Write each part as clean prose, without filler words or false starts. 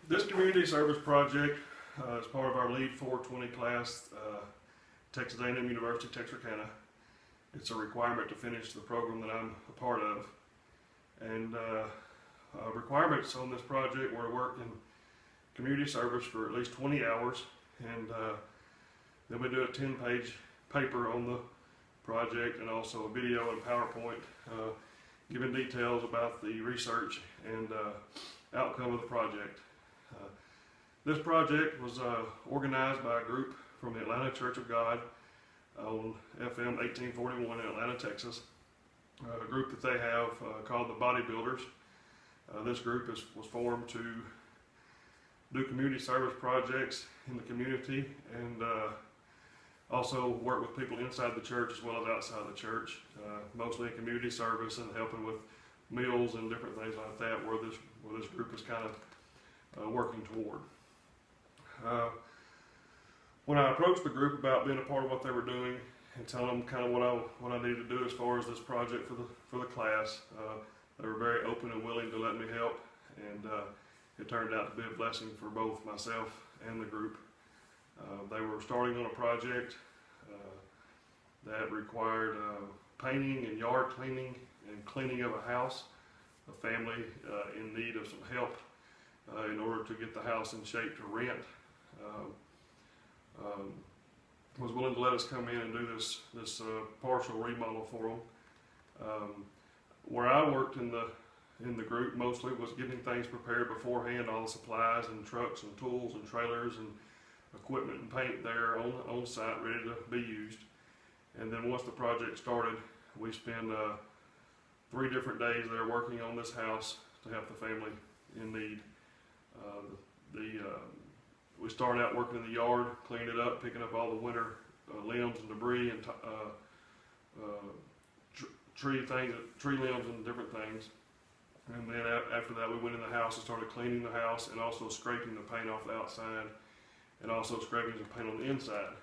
This community service project is part of our Lead 420 class, Texas A&M University, Texarkana. It's a requirement to finish the program that I'm a part of. And requirements on this project were to work in community service for at least 20 hours, and then we do a 10-page paper on the project and also a video and PowerPoint giving details about the research and outcome of the project. This project was organized by a group from the Atlanta Church of God on FM 1841 in Atlanta, Texas. A group that they have called the Bodybuilders. This group was formed to do community service projects in the community and also work with people inside the church as well as outside the church, mostly in community service and helping with meals and different things like that, where this group is kind of working toward. When I approached the group about being a part of what they were doing and telling them kind of what I needed to do as far as this project for the class, they were very open and willing to let me help, and it turned out to be a blessing for both myself and the group. They were starting on a project that required painting and yard cleaning and cleaning of a house, a family in need of some help in order to get the house in shape to rent. Was willing to let us come in and do this partial remodel for them. Where I worked in the group mostly was getting things prepared beforehand, all the supplies and trucks and tools and trailers and equipment and paint there on site ready to be used. And then once the project started, we spent 3 different days there working on this house to help the family in need. We started out working in the yard, cleaning it up, picking up all the winter limbs and debris and tree limbs and different things. And then after that, we went in the house and started cleaning the house and also scraping the paint off the outside and also scraping some paint on the inside.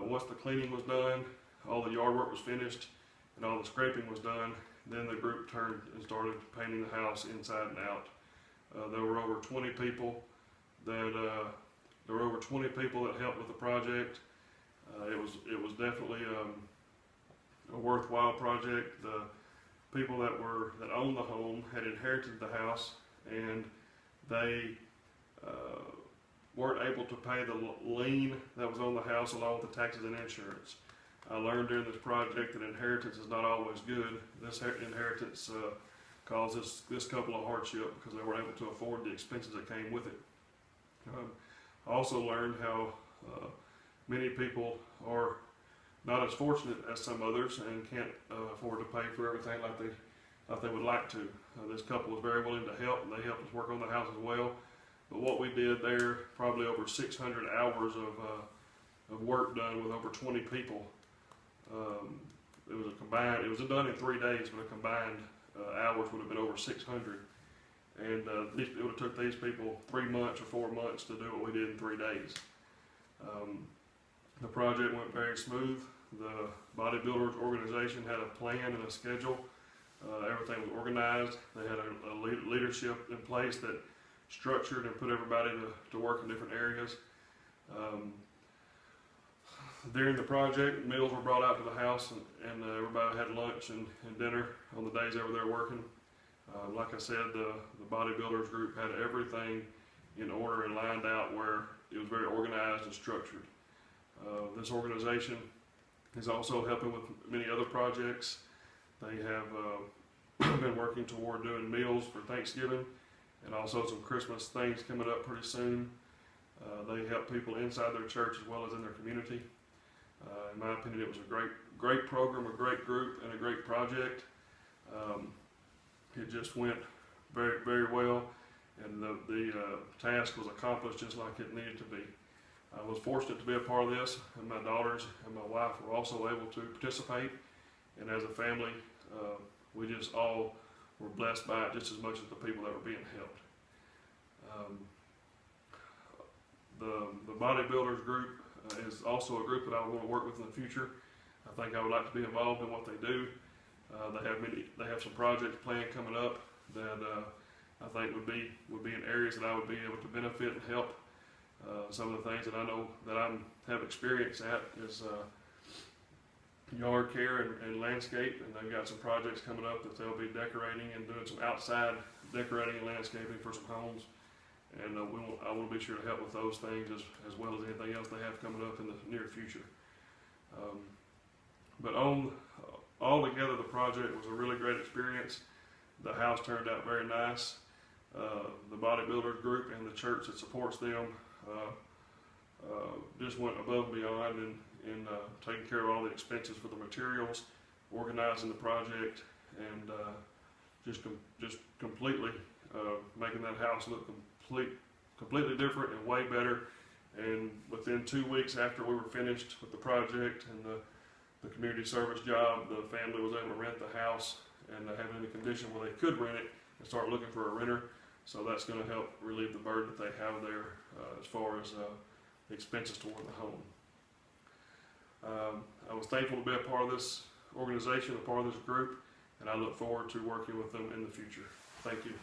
Once the cleaning was done, all the yard work was finished, and all the scraping was done, then the group turned and started painting the house inside and out. There were over 20 people that helped with the project. It was definitely a worthwhile project. The people that owned the home had inherited the house, and they weren't able to pay the lien that was on the house along with the taxes and insurance. I learned during this project that inheritance is not always good. This inheritance caused this couple a hardship because they weren't able to afford the expenses that came with it. I also learned how many people are not as fortunate as some others and can't afford to pay for everything like they would like to. This couple was very willing to help, and they helped us work on the house as well. But what we did there, probably over 600 hours of work done with over 20 people. It was done in 3 days, but a combined hours would have been over 600. And it would have took these people 3 months or 4 months to do what we did in 3 days. The project went very smooth. The Bodybuilders organization had a plan and a schedule. Everything was organized. They had a leadership in place that structured and put everybody to work in different areas. During the project, meals were brought out to the house, and everybody had lunch and dinner on the days they were there working. Like I said, the Bodybuilders group had everything in order and lined out where it was very organized and structured. This organization is also helping with many other projects. They have been working toward doing meals for Thanksgiving and also some Christmas things coming up pretty soon. They help people inside their church as well as in their community. In my opinion, it was a great program, a great group, and a great project. It just went very, very well, and the task was accomplished just like it needed to be. I was fortunate to be a part of this, and my daughters and my wife were also able to participate. And as a family, we just all were blessed by it just as much as the people that were being helped. The Bodybuilders group is also a group that I want to work with in the future. I think I would like to be involved in what they do. They have some projects planned coming up that I think would be in areas that I would be able to benefit and help. Some of the things that I know that I have experience at is yard care and landscape, and they've got some projects coming up that they'll be decorating and doing some outside decorating and landscaping for some homes. And I want to be sure to help with those things as well as anything else they have coming up in the near future. But altogether, the project was a really great experience. The house turned out very nice. The bodybuilder group and the church that supports them just went above and beyond in taking care of all the expenses for the materials, organizing the project, and just completely making that house look completely different and way better. And within 2 weeks after we were finished with the project and the community service job, the family was able to rent the house and have it in a condition where they could rent it and start looking for a renter. So that's going to help relieve the burden that they have there as far as the expenses toward the home. I was thankful to be a part of this organization, a part of this group, and I look forward to working with them in the future. Thank you.